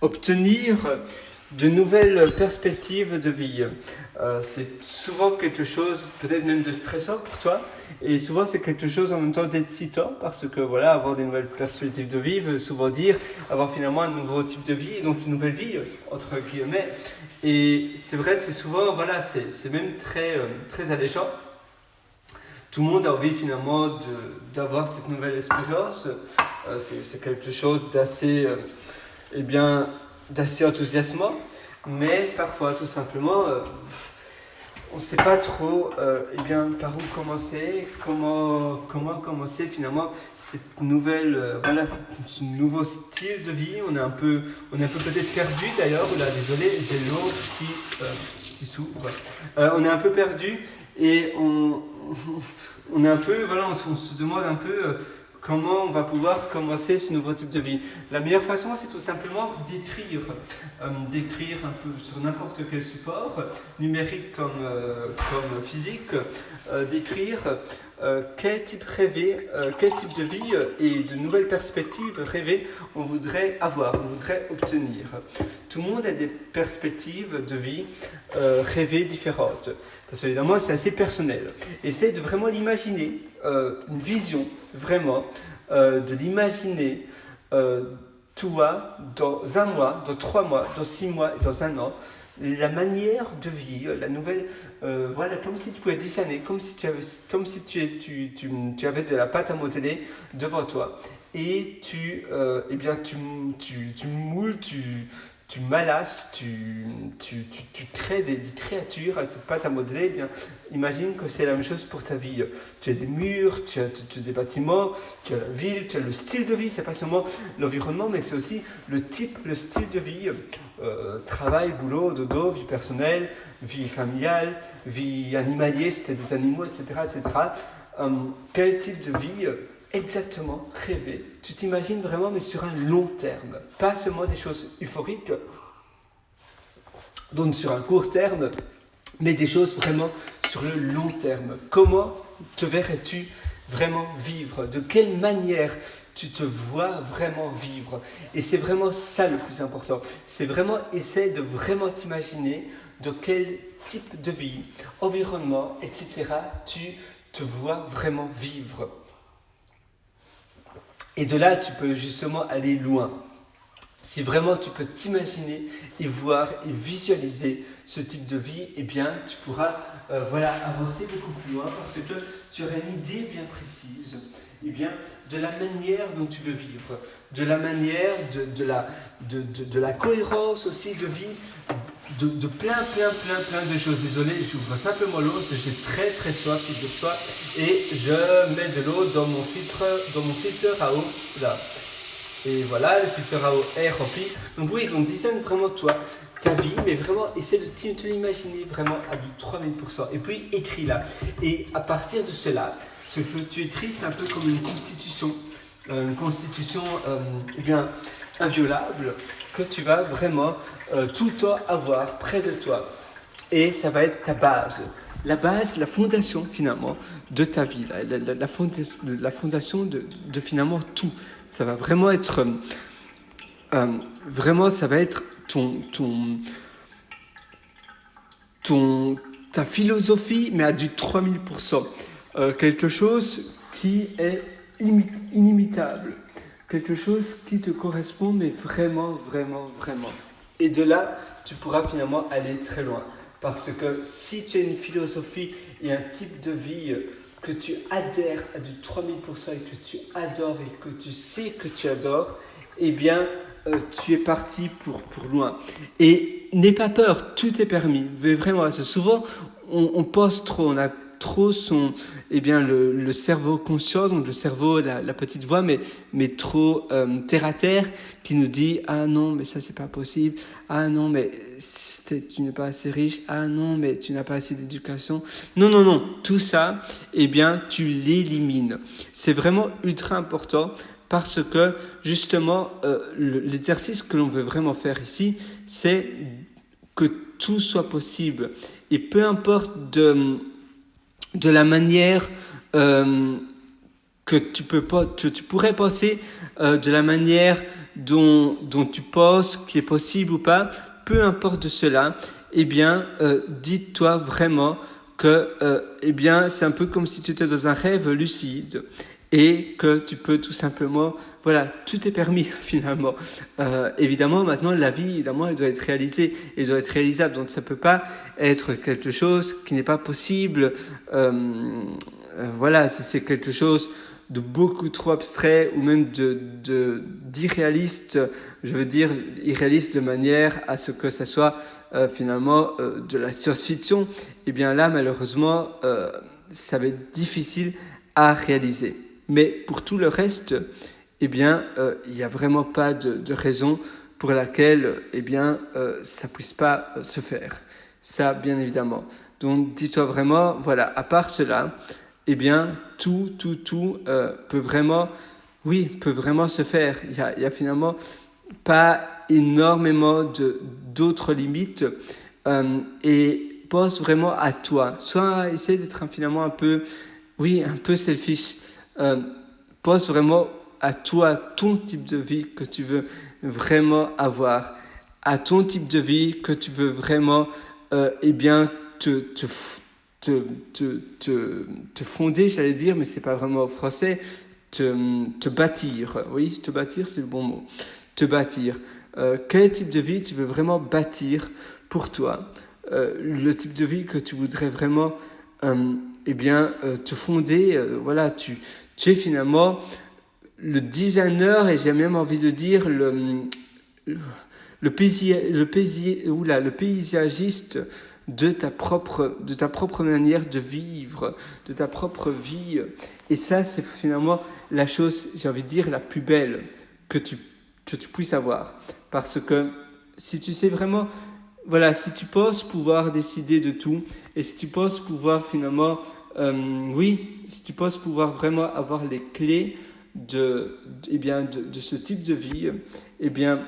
obtenir de nouvelles perspectives de vie. C'est souvent quelque chose, peut-être même de stressant pour toi, et souvent c'est quelque chose en même temps d'excitant, parce que voilà, avoir des nouvelles perspectives de vie veut souvent dire avoir finalement un nouveau type de vie, et donc une nouvelle vie, entre guillemets. Et c'est vrai que c'est souvent, voilà, c'est même très alléchant. Tout le monde a envie finalement d'avoir cette nouvelle expérience. C'est quelque chose d'assez d'assez enthousiasmant, mais parfois tout simplement on ne sait pas trop par où commencer, comment commencer finalement cette nouvelle, ce nouveau style de vie. On est un peu peut-être perdu d'ailleurs. Là, désolé, j'ai l'eau qui s'ouvre. On est un peu perdu et on est un peu, voilà, on se demande un peu comment on va pouvoir commencer ce nouveau type de vie. La meilleure façon, c'est tout simplement d'écrire un peu sur n'importe quel support, numérique comme physique, d'écrire quel type rêvé, quel type de vie et de nouvelles perspectives rêvées on voudrait avoir, on voudrait obtenir. Tout le monde a des perspectives de vie rêvées différentes. Parce qu'évidemment, c'est assez personnel. Essaye de vraiment l'imaginer, une vision, vraiment, de l'imaginer, toi, dans un mois, dans 3 mois, dans 6 mois, dans un an, la manière de vie, la nouvelle, voilà, comme si tu pouvais dessiner, comme si tu avais de la pâte à modeler devant toi. Et tu moules, tu malasses, tu crées des créatures avec cette pâte à modeler. Eh bien, imagine que c'est la même chose pour ta vie. Tu as des murs, tu as des bâtiments, tu as la ville, tu as le style de vie. C'est pas seulement l'environnement, mais c'est aussi le style de vie. Travail, boulot, dodo, vie personnelle, vie familiale, vie animalière, si tu as des animaux, etc. Quel type de vie exactement rêver. Tu t'imagines vraiment, mais sur un long terme. Pas seulement des choses euphoriques, donc sur un court terme, mais des choses vraiment sur le long terme. Comment te verrais-tu vraiment vivre? De quelle manière tu te vois vraiment vivre? Et c'est vraiment ça le plus important. C'est vraiment essayer de vraiment t'imaginer de quel type de vie, environnement, etc. tu te vois vraiment vivre. Et de là, tu peux justement aller loin. Si vraiment tu peux t'imaginer et voir et visualiser ce type de vie, eh bien, tu pourras avancer beaucoup plus loin parce que tu auras une idée bien précise de la manière dont tu veux vivre, de la manière, de la cohérence aussi de vie, de plein de choses. Désolé, j'ouvre simplement l'eau parce que j'ai très soif, figure-toi, et je mets de l'eau dans mon filtre à eau. Là. Et voilà, le filtre à eau est rempli. Donc oui, donc design vraiment toi, ta vie, mais vraiment essaie de te l'imaginer vraiment à du 3000%. Et puis écris là. Et à partir de cela, ce que tu écris, c'est un peu comme une constitution. Une constitution inviolable que tu vas vraiment tout le temps avoir près de toi. Et ça va être ta base. La base, la fondation finalement de ta vie, la fondation de finalement tout. Ça va vraiment être, ça va être ta philosophie, mais à du 3000%. Quelque chose qui est inimitable. Quelque chose qui te correspond, mais vraiment. Et de là, tu pourras finalement aller très loin. Parce que si tu as une philosophie et un type de vie que tu adhères à du 3000% et que tu adores et que tu sais que tu adores, eh bien, tu es parti pour loin. Et n'aie pas peur, tout est permis. Vraiment, souvent, on pense trop, on a trop le cerveau conscient, donc le cerveau, la petite voix, mais trop terre à terre, qui nous dit « Ah non, mais ça c'est pas possible. Ah non, mais tu n'es pas assez riche. Ah non, mais tu n'as pas assez d'éducation. » Non. Tout ça, tu l'élimines. C'est vraiment ultra important parce que, justement, l'exercice que l'on veut vraiment faire ici, c'est que tout soit possible. Et peu importe de la manière que tu pourrais penser de la manière dont tu penses qui est possible ou pas, peu importe de cela, eh bien, dis-toi vraiment que eh bien, c'est un peu comme si tu étais dans un rêve lucide et que tu peux tout simplement, voilà, tout est permis finalement. Évidemment, maintenant, la vie, évidemment, elle doit être réalisée, elle doit être réalisable, donc ça ne peut pas être quelque chose qui n'est pas possible. Voilà, si c'est quelque chose de beaucoup trop abstrait ou même d'irréaliste, je veux dire irréaliste de manière à ce que ça soit finalement de la science-fiction, et bien là malheureusement ça va être difficile à réaliser. Mais pour tout le reste, eh bien il n'y a vraiment pas de raison pour laquelle eh bien ça puisse pas se faire. Ça bien évidemment. Donc dis-toi vraiment, voilà, à part cela, eh bien, tout peut vraiment, oui, peut vraiment se faire. Il y a finalement pas énormément d'autres limites et pense vraiment à toi. Soit essaie d'être finalement un peu, oui, un peu selfish. Pense vraiment à toi, ton type de vie que tu veux vraiment avoir, à ton type de vie que tu veux vraiment, eh bien, te te, te fonder, j'allais dire, mais c'est pas vraiment français, te bâtir. Oui, te bâtir, c'est le bon mot. Te bâtir. Quel type de vie tu veux vraiment bâtir pour toi? Le type de vie que tu voudrais vraiment eh bien, te fonder. Voilà, tu es finalement le designer et j'ai même envie de dire le paysagiste de ta propre manière de vivre, de ta propre vie. Et ça, c'est finalement la chose, j'ai envie de dire, la plus belle que tu puisses avoir. Parce que si tu sais vraiment, voilà, si tu penses pouvoir décider de tout, et si tu penses pouvoir finalement, oui, si tu penses pouvoir vraiment avoir les clés eh bien, de ce type de vie, eh bien,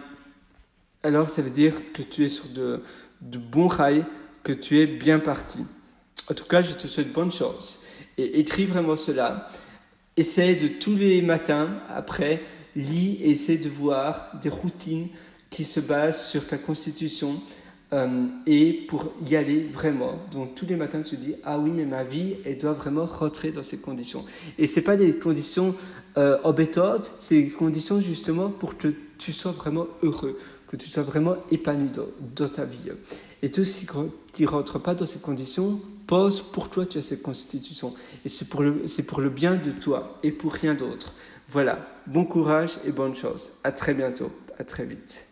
alors ça veut dire que tu es sur de bons rails, que tu es bien parti. En tout cas, je te souhaite bonne chance. Et écris vraiment cela. Essaie de tous les matins, après, lis et essaie de voir des routines qui se basent sur ta constitution et pour y aller vraiment. Donc tous les matins, tu te dis, ah oui, mais ma vie, elle doit vraiment rentrer dans ces conditions. Et ce n'est pas des conditions embêtantes, c'est des conditions justement pour que tu sois vraiment heureux, que tu sois vraiment épanoui dans ta vie. Et tout ce qui ne rentre pas dans ces conditions, pense pour toi tu as cette constitution. Et c'est pour le bien de toi et pour rien d'autre. Voilà, bon courage et bonne chance. À très bientôt, à très vite.